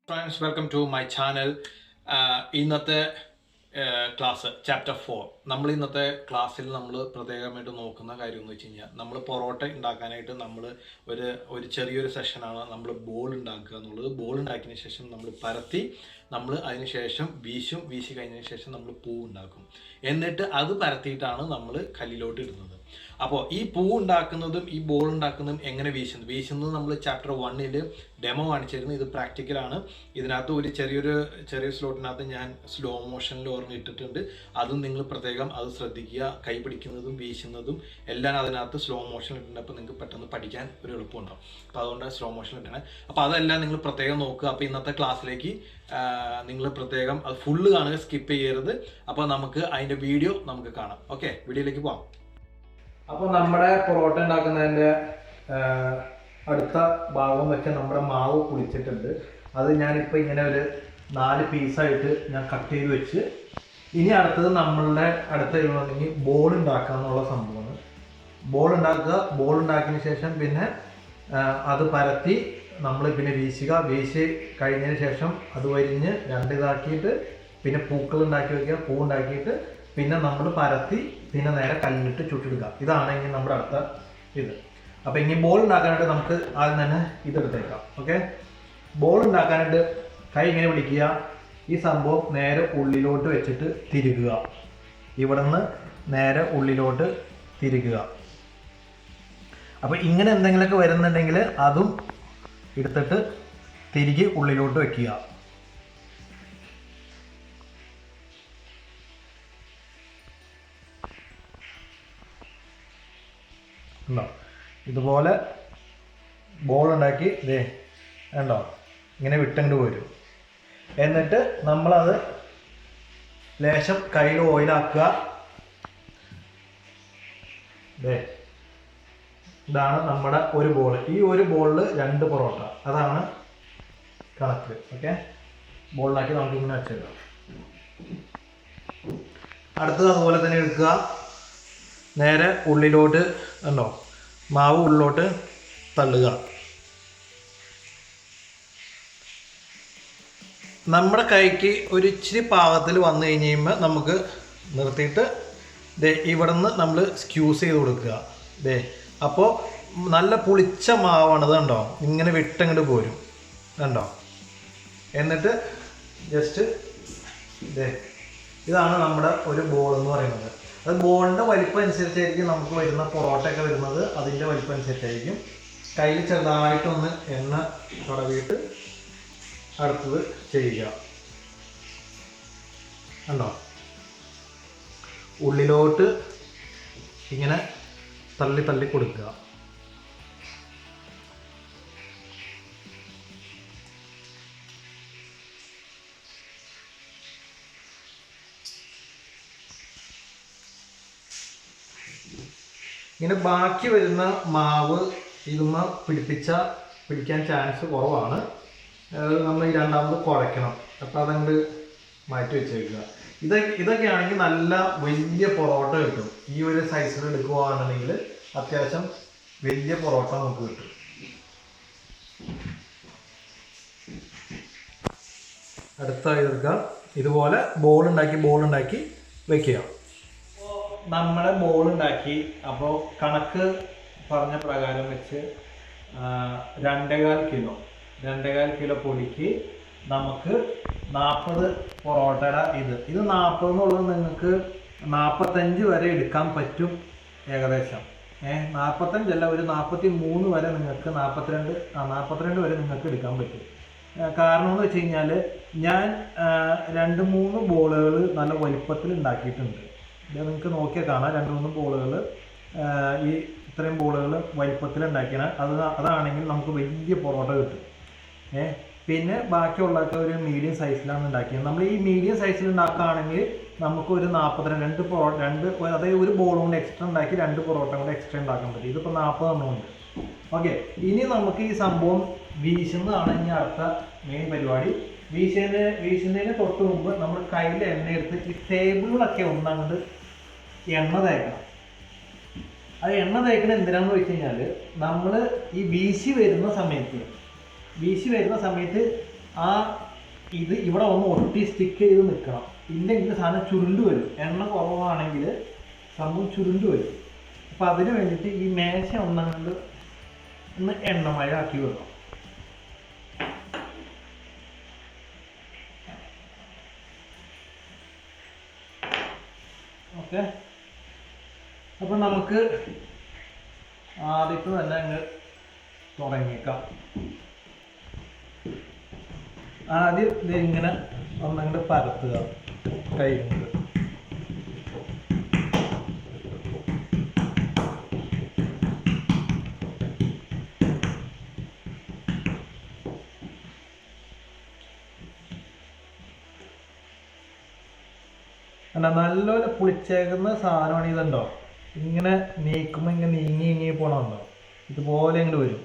Friends, welcome to my channel. ഇന്നത്തെ class chapter 4. നമ്മൾ ഇന്നത്തെ ക്ലാസ്സിൽ നമ്മൾ പ്രത്യേകമായിട്ട് നോക്കുന്ന കാര്യം എന്ന് വെച്ച് കഴിഞ്ഞാൽ നമ്മൾ പൊറോട്ട ഉണ്ടാക്കാനായിട്ട് നമ്മൾ ഒരു ചെറിയൊരു സെഷനാണ് നമ്മൾ ബോൾ ഉണ്ടാക്കുക എന്നുള്ളത്. ബോൾ ഉണ്ടാക്കിയതിന് ശേഷം നമ്മൾ പരത്തി നമ്മൾ അതിന് ശേഷം വീശി കഴിഞ്ഞതിന് ശേഷം നമ്മൾ പൂ ഉണ്ടാക്കും. എന്നിട്ട് അത് പരത്തിയിട്ടാണ് നമ്മൾ കല്ലിലോട്ട് ഇടുന്നത്. അപ്പോൾ ഈ പൂ ഉണ്ടാക്കുന്നതും ഈ ബോൾ ഉണ്ടാക്കുന്നതും എങ്ങനെ വീശുന്നത് നമ്മൾ ചാപ്റ്റർ 1 ഡെമോ കാണിച്ചിരുന്നു. ഇത് പ്രാക്ടിക്കലാണ്. ഇതിനകത്ത് ഒരു ചെറിയ സ്ലോട്ടിനകത്ത് ഞാൻ സ്ലോ മോഷനിൽ ഓർമ്മ ഇട്ടിട്ടുണ്ട്. അതും നിങ്ങൾ പ്രത്യേകം അത് ശ്രദ്ധിക്കുക. കൈ പിടിക്കുന്നതും വീശുന്നതും എല്ലാം അതിനകത്ത് സ്ലോ മോഷൻ ഇട്ടിട്ടുണ്ട്. അപ്പോൾ നിങ്ങൾക്ക് പെട്ടെന്ന് പഠിക്കാൻ ഒരു എളുപ്പമുണ്ടാവും. അപ്പോൾ അതുകൊണ്ട് സ്ലോ മോഷൻ ഇട്ടണേ. അപ്പോൾ അതെല്ലാം നിങ്ങൾ പ്രത്യേകം നോക്കുക. അപ്പോൾ ഇന്നത്തെ ക്ലാസ്സിലേക്ക് നിങ്ങൾ പ്രത്യേകം അത് ഫുള്ള് കാണുക, സ്കിപ്പ് ചെയ്യരുത്. അപ്പോൾ നമുക്ക് അതിൻ്റെ വീഡിയോ നമുക്ക് കാണാം. ഓക്കെ, വീഡിയോയിലേക്ക് പോകാം. അപ്പോൾ നമ്മുടെ പൊറോട്ട ഉണ്ടാക്കുന്നതിൻ്റെ അടുത്ത ഭാഗം വെച്ച് നമ്മുടെ മാവ് പൊടിച്ചിട്ടുണ്ട്. അത് ഞാനിപ്പോൾ ഇങ്ങനെ ഒരു 4 പീസായിട്ട് ഞാൻ കട്ട് ചെയ്ത് വെച്ച്, ഇനി അടുത്തത് നമ്മളുടെ അടുത്തുണ്ടെങ്കിൽ ബോൾ ഉണ്ടാക്കുക എന്നുള്ള സംഭവമാണ്. ബോൾ ഉണ്ടാക്കിയതിന് ശേഷം പിന്നെ അത് പരത്തി നമ്മൾ പിന്നെ വീശി കഴിഞ്ഞതിന് ശേഷം അത് വരിഞ്ഞ് 2 ഇതാക്കിയിട്ട് പിന്നെ പൂക്കൾ ഉണ്ടാക്കി വയ്ക്കുക. പൂ ഉണ്ടാക്കിയിട്ട് പിന്നെ നമ്മൾ പരത്തി പിന്നെ നേരെ കല്ലിട്ട് ചുട്ടെടുക്കുക. ഇതാണ് ഇനി നമ്മുടെ അടുത്ത ഇത്. അപ്പോൾ ഇനി ബോൾ ഉണ്ടാക്കാനായിട്ട് നമുക്ക് ആദ്യം തന്നെ ഇതെടുത്തേക്കാം. ഓക്കെ, ബോൾ ഉണ്ടാക്കാനായിട്ട് കൈ ഇങ്ങനെ പിടിക്കുക. ഈ സംഭവം നേരെ ഉള്ളിലോട്ട് വെച്ചിട്ട് തിരുകുക. ഇവിടെ നിന്ന് നേരെ ഉള്ളിലോട്ട് തിരുകുക. അപ്പോൾ ഇങ്ങനെ എന്തെങ്കിലുമൊക്കെ വരുന്നുണ്ടെങ്കിൽ അതും എടുത്തിട്ട് തിരികെ ഉള്ളിലോട്ട് വെക്കുക. ഉണ്ടോ? ഇതുപോലെ ബോൾ ഉണ്ടാക്കി ഇതേ ഉണ്ടോ ഇങ്ങനെ വിട്ടങ്ങോട്ട് പോരും. എന്നിട്ട് നമ്മളത് ലേശം കയ്യിൽ ഓയിലാക്കുക. ഇതാണ് നമ്മുടെ ഒരു ബോൾ. ഈ ഒരു ബോളിൽ 2 പൊറോട്ട, അതാണ് കണക്ക്. ഓക്കെ, ബോളിലാക്കി നമുക്ക് ഇങ്ങനെ വെച്ചേക്കാം. അടുത്തത് അതുപോലെ തന്നെ എടുക്കുക. നേരെ ഉള്ളിലോട്ട് ഉണ്ടോ മാവ് ഉള്ളിലോട്ട് തള്ളുക. നമ്മുടെ കൈക്ക് ഒരു ഇച്ചിരി പാകത്തിൽ വന്നു കഴിഞ്ഞ് കഴിയുമ്പോൾ നമുക്ക് നിർത്തിയിട്ട് ഇവിടെ നിന്ന് നമ്മൾ സ്ക്യൂസ് ചെയ്ത് കൊടുക്കുക. അപ്പോൾ നല്ല പുളിച്ച മാവാണത്. കണ്ടോ, ഇങ്ങനെ വിട്ടങ്ങോട്ട് പോരും. കണ്ടോ? എന്നിട്ട് ജസ്റ്റ് ഇതാണ് നമ്മുടെ ഒരു ബോൾ എന്ന് പറയുന്നത്. അത് ബോളിൻ്റെ വലിപ്പം അനുസരിച്ചായിരിക്കും നമുക്ക് വരുന്ന പൊറോട്ടയൊക്കെ വരുന്നത്. അതിൻ്റെ വലിപ്പം അനുസരിച്ചായിരിക്കും. കയ്യിൽ ചെറുതായിട്ടൊന്ന് എണ്ണ തടവിയിട്ട് അടുത്തത് ചെയ്യുക. കണ്ടോ, ഉള്ളിലോട്ട് ഇങ്ങനെ തള്ളി കൊടുക്കുക. ഇങ്ങനെ ബാക്കി വരുന്ന മാവ് ഇതുമ്മ പിടിക്കാൻ ചാൻസ് കുറവാണ്. നമ്മൾ ഈ രണ്ടാമത് കുഴയ്ക്കണം. അപ്പോൾ അതങ്ങോട്ട് മാറ്റി വെച്ചേക്കുക. ഇതൊക്കെ ആണെങ്കിൽ നല്ല വലിയ പൊറോട്ട കിട്ടും. ഈ ഒരു സൈസിൽ എടുക്കുകയാണെന്നുണ്ടെങ്കിൽ അത്യാവശ്യം വലിയ പൊറോട്ട നമുക്ക് കിട്ടും. അടുത്തായി എടുക്കുക. ഇതുപോലെ ബോൾ ഉണ്ടാക്കി വെക്കുക. നമ്മളെ ബോൾ ഉണ്ടാക്കി. അപ്പോൾ കണക്ക് പറഞ്ഞ പ്രകാരം വെച്ച് 2.25 കിലോ പൊടിക്ക് നമുക്ക് 40 പൊറോട്ടയുടെ ഇത് 40 എന്നുള്ളത് നിങ്ങൾക്ക് 45 വരെ എടുക്കാൻ പറ്റും ഏകദേശം. 45 അല്ല, ഒരു 43 വരെ നിങ്ങൾക്ക് 42 വരെ നിങ്ങൾക്ക് എടുക്കാൻ പറ്റും. കാരണം എന്ന് വെച്ച് കഴിഞ്ഞാൽ ഞാൻ 2-3 ബോളുകൾ നല്ല വലിപ്പത്തിൽ ഉണ്ടാക്കിയിട്ടുണ്ട്. ഇത് നിങ്ങൾക്ക് നോക്കിയാൽ കാണാം. 2-3 ബോളുകൾ ഈ ഇത്രയും ബോളുകൾ വലിപ്പത്തിൽ ഉണ്ടാക്കിയാണ്. അതാണെങ്കിൽ നമുക്ക് വലിയ പൊറോട്ട കിട്ടും. പിന്നെ ബാക്കിയുള്ളതൊക്കെ ഒരു മീഡിയം സൈസിലാണ് ഉണ്ടാക്കിയത്. നമ്മൾ ഈ മീഡിയം സൈസിൽ ഉണ്ടാക്കുകയാണെങ്കിൽ നമുക്ക് ഒരു 42 അതായത് ഒരു ബോൾ കൊണ്ട് എക്സ്ട്രാ ഉണ്ടാക്കി 2 പൊറോട്ട കൊണ്ട് എക്സ്ട്രാ ഉണ്ടാക്കാൻ പറ്റും. ഇതിപ്പോൾ 40 എണ്ണമുണ്ട്. ഓക്കെ, ഇനി നമുക്ക് ഈ സംഭവം വീശുന്നതാണ് ഇനി അടുത്ത മെയിൻ പരിപാടി. വീശുന്നതിന് തൊട്ട് മുമ്പ് നമ്മൾ കയ്യിൽ എണ്ണ എടുത്ത് ഈ ടേബിളിലൊക്കെ ഒന്നങ്ങോട്ട് എണ്ണ തേക്കണം. ആ എണ്ണ തേക്കണം എന്തിനാന്ന് വെച്ച് കഴിഞ്ഞാൽ നമ്മൾ ഈ വീശി വരുന്ന സമയത്ത് ആ ഇത് ഇവിടെ ഒന്ന് ഒട്ടി സ്റ്റിക്ക് ചെയ്ത് നിൽക്കണം. ഇല്ലെങ്കിൽ സാധനം ചുരുണ്ട് വരും. എണ്ണ കുറവാണെങ്കിൽ സംഭവം ചുരുണ്ട് വരും. അപ്പോൾ അതിന് വേണ്ടിയിട്ട് ഈ മേശ ഒന്നങ്ങണ്ട് ഒന്ന് എണ്ണമഴ ആക്കി വെക്കണം. ഓക്കെ, അപ്പം നമുക്ക് ആദ്യത്തെ തന്നെ അങ്ങ് തുടങ്ങിയേക്കാം. ആദ്യം ഇതിങ്ങനെ ഒന്നങ്ങോട്ട് പരത്തുക കൈ കൊണ്ട്. അല്ല, നല്ലപോലെ പുളിച്ചേക്കുന്ന സാധനമാണ്. ഇതുണ്ടോ, ഇങ്ങനെ നീക്കുമ്പോൾ ഇങ്ങനെ നീങ്ങി പോകണമുണ്ടോ, ഇതുപോലെ ഇങ്ങോട്ട് വരും.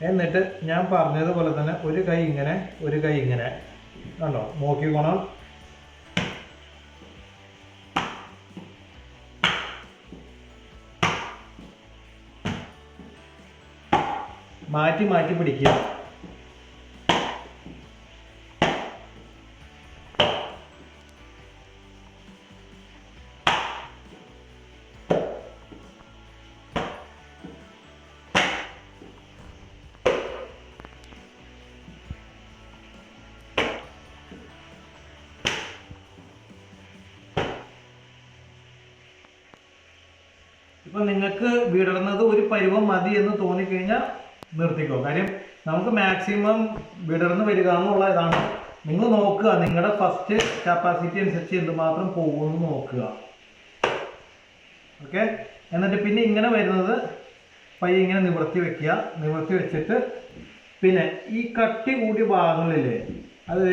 എന്നിട്ട് ഞാൻ പറഞ്ഞതുപോലെ തന്നെ ഒരു കൈ ഇങ്ങനെ ഒരു കൈ ഇങ്ങനെ കണ്ടോ നോക്കിക്കോണം. മാറ്റി മാറ്റി പിടിക്കുക. ഇപ്പം നിങ്ങൾക്ക് വിടർന്നത് ഒരു പരുവം മതി എന്ന് തോന്നിക്കഴിഞ്ഞാൽ നിർത്തിക്കോ. കാര്യം നമുക്ക് മാക്സിമം വിടർന്ന് വരിക എന്നുള്ള ഇതാണ്. നിങ്ങൾ നോക്കുക, നിങ്ങളുടെ ഫസ്റ്റ് കപ്പാസിറ്റി അനുസരിച്ച് എന്തുമാത്രം പോകുമെന്ന് നോക്കുക. ഓക്കെ, എന്നിട്ട് പിന്നെ ഇങ്ങനെ വരുന്നത് പയ്യെ ഇങ്ങനെ നിവർത്തി വെക്കുക. നിവർത്തി വെച്ചിട്ട് പിന്നെ ഈ കട്ടി കൂടിയ ഭാഗങ്ങളില്ലേ, അത്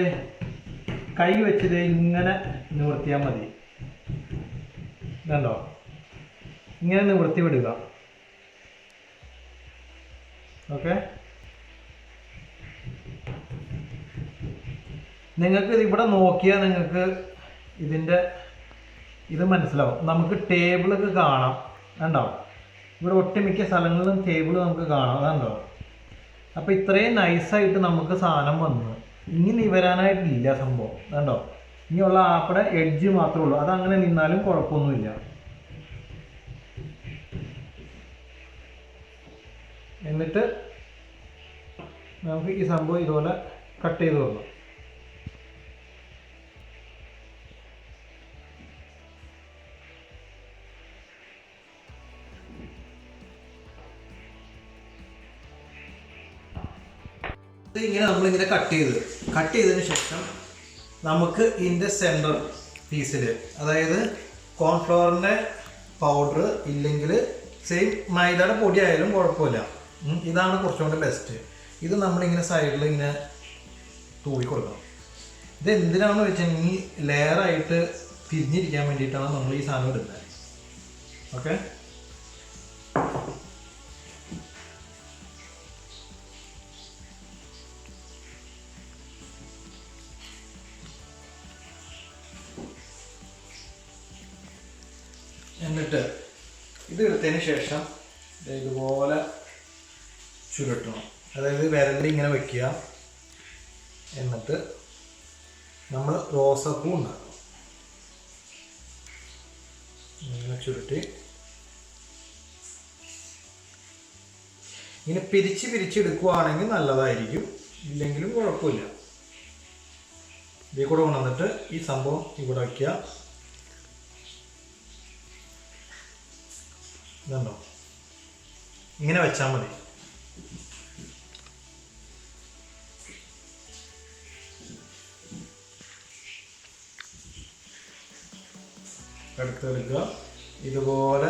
കൈ വെച്ചത് ഇങ്ങനെ നിവർത്തിയാൽ മതി. ഇതുണ്ടോ, ഇങ്ങനെ നിവർത്തി വിടുക. ഓക്കെ, നിങ്ങൾക്ക് ഇവിടെ നോക്കിയാൽ നിങ്ങൾക്ക് ഇതിൻ്റെ ഇത് മനസ്സിലാവും. നമുക്ക് ടേബിളൊക്കെ കാണാം, കണ്ടോ? ഇവിടെ ഒട്ടുമിക്ക സ്ഥലങ്ങളിലും ടേബിൾ നമുക്ക് കാണാം, കണ്ടോ? അപ്പോൾ ഇത്രയും നൈസായിട്ട് നമുക്ക് സാധനം വന്നു. ഇനി വരാനായിട്ടില്ല സംഭവം, കണ്ടോ? ഇനിയുള്ള ആപ്പടെ എഡ്ജ് മാത്രമേ ഉള്ളൂ. അതങ്ങനെ നിന്നാലും കുഴപ്പമൊന്നുമില്ല. എന്നിട്ട് നമുക്ക് ഈ സംഭവം ഇതുപോലെ കട്ട് ചെയ്ത് കൊടുക്കണം. ഇങ്ങനെ നമ്മളിങ്ങനെ കട്ട് ചെയ്തതിന് ശേഷം നമുക്ക് ഇതിൻ്റെ സെൻറ്റർ പീസിൽ, അതായത് കോൺഫ്ലവറിൻ്റെ പൗഡർ ഇല്ലെങ്കിൽ സെയിം മൈദയുടെ പൊടി ആയാലും കുഴപ്പമില്ല, ഇതാണ് കുറച്ചുകൂടി ബെസ്റ്റ്. ഇത് നമ്മളിങ്ങനെ സൈഡിൽ ഇങ്ങനെ തൂവി കൊടുക്കണം. ഇത് എന്തിനാണെന്ന് വെച്ചാൽ ഈ ലെയറായിട്ട് തിരിഞ്ഞിരിക്കാൻ വേണ്ടിയിട്ടാണ് നമ്മൾ ഈ സാധനം ഇടുന്നത്. ഓക്കെ, എന്നിട്ട് ഇത് എടുത്തതിന് ശേഷം ഇതുപോലെ ചുരുട്ടണം. അതായത് വിരലിൽ ഇങ്ങനെ വെക്കുക. എന്നിട്ട് നമ്മൾ റോസപ്പൂ ഉണ്ടാക്കണം. ഇങ്ങനെ ചുരുട്ടി ഇങ്ങനെ പിരിച്ചെടുക്കുകയാണെങ്കിൽ നല്ലതായിരിക്കും, ഇല്ലെങ്കിലും കുഴപ്പമില്ല. ഇതിൽ കൂടെ കൊണ്ടുവന്നിട്ട് ഈ സംഭവം ഇവിടെ വയ്ക്കുക. ഇതുണ്ടോ, ഇങ്ങനെ വെച്ചാൽ മതി. എടുത്തെടുക്കുക. ഇതുപോലെ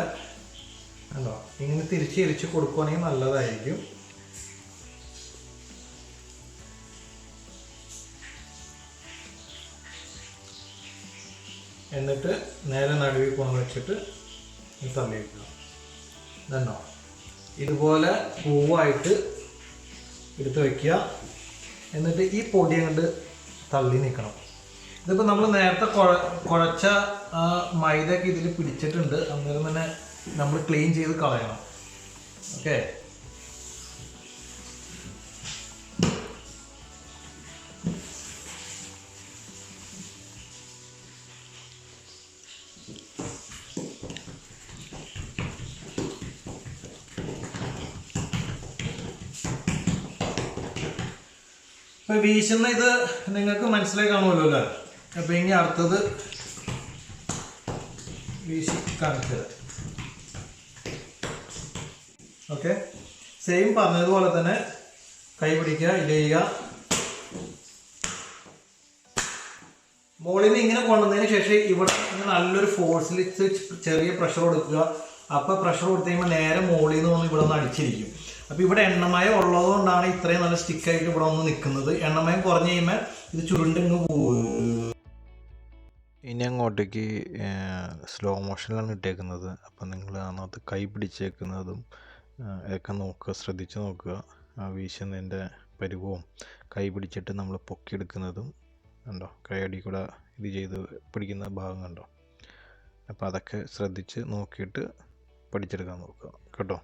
കണ്ടോ, ഇങ്ങനെ തിരിച്ച് കൊടുക്കുകയാണെങ്കിൽ നല്ലതായിരിക്കും. എന്നിട്ട് നേരെ നടുവിൽ കൊണ്ട് വെച്ചിട്ട് തള്ളി വയ്ക്കുക. ഇതുണ്ടോ, ഇതുപോലെ പൂവായിട്ട് എടുത്ത് വയ്ക്കുക. എന്നിട്ട് ഈ പൊടി അങ്ങോട്ട് തള്ളി നിൽക്കണം. ഇതിപ്പോൾ നമ്മൾ നേരത്തെ കുഴച്ച മൈദയൊക്കെ ഇതിൽ പിടിച്ചിട്ടുണ്ട്. അന്നേരം തന്നെ നമ്മൾ ക്ലീൻ ചെയ്ത് കളയണം. ഓക്കെ, ഇപ്പൊ വീശുന്ന ഇത് നിങ്ങൾക്ക് മനസ്സിലായി കാണുമല്ലോ അല്ലേ? അപ്പൊ ഇനി അടുത്തത് വീശി കാണിച്ചത്. ഓക്കെ, സെയിം പറഞ്ഞതുപോലെ തന്നെ കൈ പിടിക്കുക, ഇത് ചെയ്യുക. മുകളിൽ നിന്ന് ഇങ്ങനെ കൊണ്ടുവന്നതിന് ശേഷം ഇവിടെ നല്ലൊരു ഫോഴ്സിൽ ചെറിയ പ്രഷർ കൊടുക്കുക. അപ്പോൾ പ്രഷർ കൊടുത്തു കഴിയുമ്പോൾ നേരെ മുകളിൽ നിന്ന് വന്ന് ഇവിടെ ഒന്ന് അടിച്ചിരിക്കും. അപ്പോൾ ഇവിടെ എണ്ണമയം ഉള്ളതുകൊണ്ടാണ് ഇത്രയും നല്ല സ്റ്റിക്കായിട്ട് ഇവിടെ ഒന്ന് നിൽക്കുന്നത്. എണ്ണമയം കുറഞ്ഞു കഴിയുമ്പോൾ ഇത് ചുരുണ്ടിങ്ങ് പോകും. ഇനി അങ്ങോട്ടേക്ക് സ്ലോ മോഷനിലാണ് ഇട്ടേക്കുന്നത്. അപ്പം നിങ്ങൾ അതിനകത്ത് കൈ പിടിച്ചേക്കുന്നതും ഒക്കെ നോക്കുക, ശ്രദ്ധിച്ച് നോക്കുക. ആ വീശുന്നതിൻ്റെ പരുവവും കൈ പിടിച്ചിട്ട് നമ്മൾ പൊക്കിയെടുക്കുന്നതും കണ്ടോ, കൈയടി കൂടെ ഇത് ചെയ്ത് പിടിക്കുന്ന ഭാഗം കണ്ടോ. അപ്പോൾ അതൊക്കെ ശ്രദ്ധിച്ച് നോക്കിയിട്ട് പഠിച്ചെടുക്കാൻ നോക്കുക കേട്ടോ.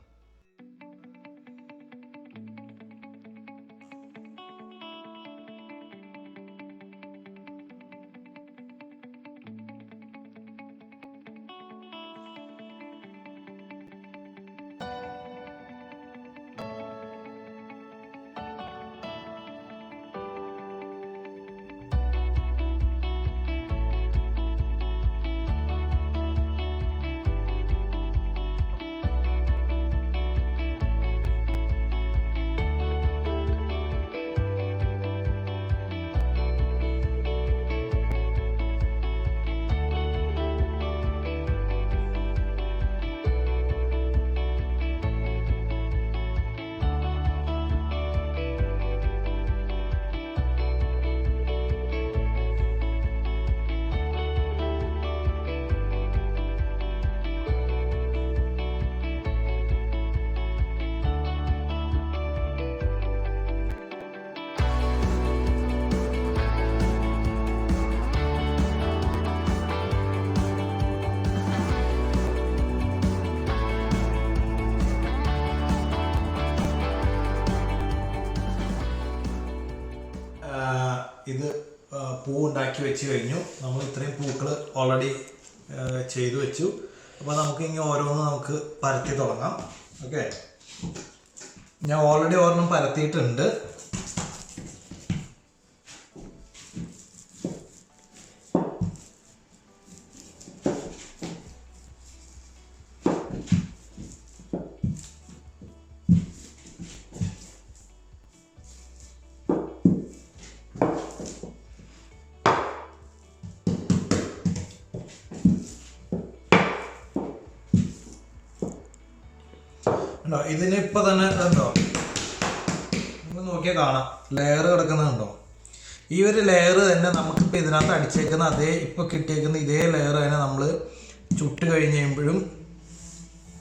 ഇത് പൂ ഉണ്ടാക്കി വെച്ച് കഴിഞ്ഞു. നമ്മൾ ഇത്രയും പൂക്കൾ ഓൾറെഡി ചെയ്തു വെച്ചു. അപ്പോൾ നമുക്ക് ഇനി ഓരോന്ന് നമുക്ക് പരത്തി തുടങ്ങാം. ഓക്കെ, ഞാൻ ഓൾറെഡി ഒരെണ്ണം പരത്തിയിട്ടുണ്ട്. ഇതിന് ഇപ്പൊ തന്നെ ഉണ്ടോ, നിങ്ങൾ നോക്കിയാൽ കാണാം ലെയർ കിടക്കുന്നുണ്ടോ. ഈ ഒരു ലെയർ തന്നെ നമുക്കിപ്പോൾ ഇതിനകത്ത് അടിച്ചേക്കുന്ന അതേ ഇപ്പോൾ കിട്ടിയേക്കുന്ന ഇതേ ലെയർ തന്നെ നമ്മൾ ചുട്ട് കഴിഞ്ഞ് കഴിയുമ്പോഴും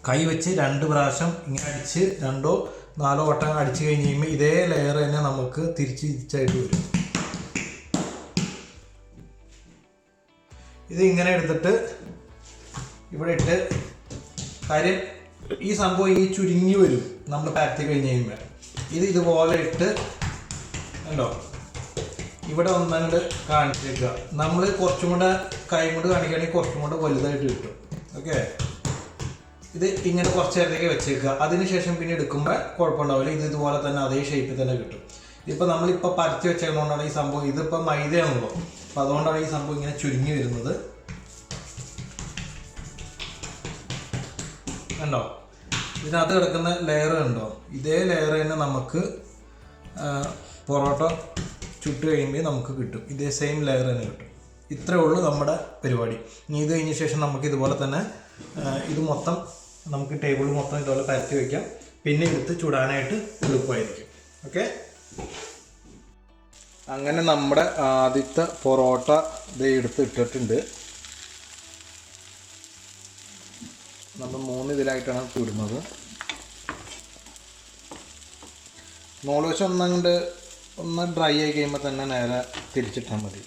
കൈ വെച്ച് 2 പ്രാവശ്യം ഇങ്ങനെ അടിച്ച് 2 or 4 വട്ടം അടിച്ച് കഴിഞ്ഞ് കഴിയുമ്പോൾ ഇതേ ലെയർ തന്നെ നമുക്ക് തിരിച്ചായിട്ട് വരും. ഇത് ഇങ്ങനെ എടുത്തിട്ട് ഇവിടെ ഇട്ട്, കാര്യം ഈ സംഭവം ഈ ചുരുങ്ങി വരും നമ്മൾ പരത്തി കഴിഞ്ഞ് കഴിയുമ്പോൾ. ഇത് ഇതുപോലെ ഇട്ട് കണ്ടോ, ഇവിടെ ഒന്നങ്ങോട്ട് കാണിച്ചേക്കുക. നമ്മൾ കുറച്ചും കൂടെ കൈ കൊണ്ട് കാണിക്കുകയാണെങ്കിൽ കുറച്ചും കൂടെ വലുതായിട്ട് കിട്ടും. ഓക്കെ, ഇത് ഇങ്ങനെ കുറച്ച് നേരത്തേക്ക് വെച്ചേക്കുക. അതിനുശേഷം പിന്നെ എടുക്കുമ്പോൾ കുഴപ്പമുണ്ടാവില്ല. ഇത് ഇതുപോലെ തന്നെ അതേ ഷേപ്പിൽ തന്നെ കിട്ടും. ഇതിപ്പോൾ നമ്മളിപ്പോൾ പരത്തി വെച്ചതുകൊണ്ടാണ് ഈ സംഭവം, ഇതിപ്പോൾ മൈദയാണല്ലോ, അപ്പോൾ അതുകൊണ്ടാണ് ഈ സംഭവം ഇങ്ങനെ ചുരുങ്ങി വരുന്നത്. കണ്ടോ, ഇതിനകത്ത് കിടക്കുന്ന ലെയർ കണ്ടോ, ഇതേ ലെയർ തന്നെ നമുക്ക് പൊറോട്ട ചുട്ട് കഴിയുമ്പോൾ നമുക്ക് കിട്ടും. ഇതേ സെയിം ലെയർ തന്നെ കിട്ടും. ഇത്രയേ ഉള്ളൂ നമ്മുടെ പരിപാടി. ഇനി ഇത് കഴിഞ്ഞ ശേഷം നമുക്ക് ഇതുപോലെ തന്നെ ഇത് മൊത്തം നമുക്ക് ടേബിൾ മൊത്തം ഇതുപോലെ പരത്തി വയ്ക്കാം. പിന്നെ എടുത്ത് ചുടാനായിട്ട് എളുപ്പമായിരിക്കും. ഓക്കെ, അങ്ങനെ നമ്മുടെ ആദ്യത്തെ പൊറോട്ട ഇത് എടുത്ത് ഇട്ടിട്ടുണ്ട്. നമ്മൾ 3 ഇതിലായിട്ടാണ് ചുടുന്നത്. മുകൾവശം ഒന്ന് ഡ്രൈ ആയി കഴിയുമ്പോൾ തന്നെ നേരെ തിരിച്ചിട്ടാൽ മതി.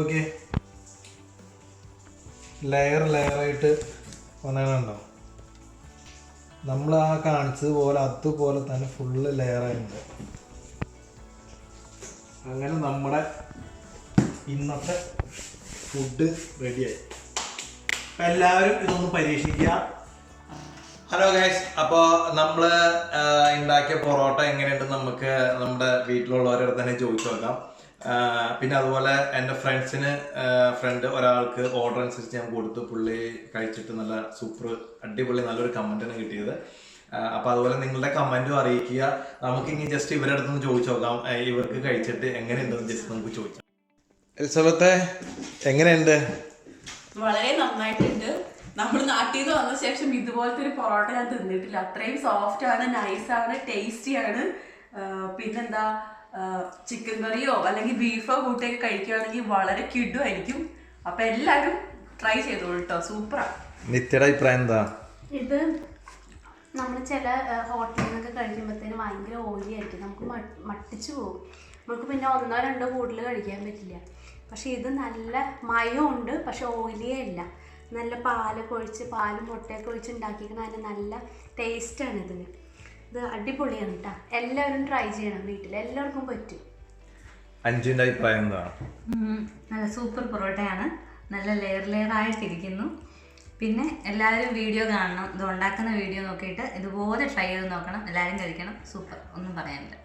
ഓക്കെ ലെയറായിട്ട് വന്നതുണ്ടോ? നമ്മൾ ആ കാണിച്ചതുപോലെ അതുപോലെ തന്നെ ഫുള്ള് ലെയറായിട്ടുണ്ട്. അങ്ങനെ നമ്മുടെ ഇന്നത്തെ ഫുഡ് റെഡിയായി. അപ്പം എല്ലാവരും ഇതൊന്ന് പരീക്ഷിക്കുക. ഹലോ ഗൈസ്, അപ്പോൾ നമ്മൾ ഉണ്ടാക്കിയ പൊറോട്ട എങ്ങനെയുണ്ടെന്ന് നമുക്ക് നമ്മുടെ വീട്ടിലുള്ളവരുടെ തന്നെ ചോദിച്ചു നോക്കാം. പിന്നെ അതുപോലെ എൻ്റെ ഫ്രണ്ട് ഒരാൾക്ക് ഓർഡർ അനുസരിച്ച് ഞാൻ കൊടുത്തു. പുള്ളി കഴിച്ചിട്ട് നല്ല സൂപ്പർ അടിപൊളി നല്ലൊരു കമൻറ്റാണ് കിട്ടിയത്. അപ്പോൾ അതുപോലെ നിങ്ങളുടെ കമൻറ്റും അറിയിക്കുക. നമുക്കിനി ജസ്റ്റ് ഇവരുടെ അടുത്തൊന്ന് ചോദിച്ചു നോക്കാം, ഇവർക്ക് കഴിച്ചിട്ട് എങ്ങനെയുണ്ടെന്ന് ജസ്റ്റ് നമുക്ക് ചോദിക്കാം. എലിസബത്തെ, എങ്ങനെയുണ്ട്? വളരെ നന്നായിട്ടുണ്ട്. നമ്മൾ നാട്ടിൽ നിന്ന് വന്ന ശേഷം ഇതുപോലത്തെ ഒരു പൊറോട്ട ഞാൻ തിന്നിട്ടില്ല. അത്രയും സോഫ്റ്റ് ആണ്, നൈസാണ്, ടേസ്റ്റിയാണ്. പിന്നെന്താ, ചിക്കൻ കറിയോ അല്ലെങ്കിൽ ബീഫോ കൂട്ടിയൊക്കെ കഴിക്കുകയാണെങ്കിൽ വളരെ കിടുമായിരിക്കും. അപ്പം എല്ലാവരും ട്രൈ ചെയ്തോളൂ കേട്ടോ, സൂപ്പറാണ്. നിത്യയുടെ അഭിപ്രായം എന്താ? ഇത് നമ്മൾ ചില ഹോട്ടലിൽ നിന്നൊക്കെ കഴിക്കുമ്പോഴത്തേന് ഭയങ്കര ഓയിലി ആയിരിക്കും, നമുക്ക് മട്ടിച്ചു പോകും. നമുക്ക് പിന്നെ 1-2 കൂടുതൽ കഴിക്കാൻ പറ്റില്ല. പക്ഷേ ഇത് നല്ല മയമുണ്ട്, പക്ഷെ ഓയിലിയേ ഇല്ല. നല്ല പാലൊക്കെ ഒഴിച്ച് പാലും മുട്ടയൊക്കെ ഒഴിച്ച് ഉണ്ടാക്കിയിരിക്കണം. അതിന് നല്ല ടേസ്റ്റാണ് ഇതിന്. ഇത് അടിപൊളിയാണ് കേട്ടോ. എല്ലാവരും ട്രൈ ചെയ്യണം, വീട്ടിൽ എല്ലാവർക്കും പറ്റും. അഞ്ജുവിൻ്റെ അഭിപ്രായം എന്താ? നല്ല സൂപ്പർ പൊറോട്ടയാണ്, നല്ല ലെയർ ആയിട്ടിരിക്കുന്നു. പിന്നെ എല്ലാവരും വീഡിയോ കാണണം, ഇത് ഉണ്ടാക്കുന്ന വീഡിയോ നോക്കിയിട്ട് ഇതുപോലെ ട്രൈ ചെയ്ത് നോക്കണം. എല്ലാവരും കഴിക്കണം. സൂപ്പർ, ഒന്നും പറയാനില്ല.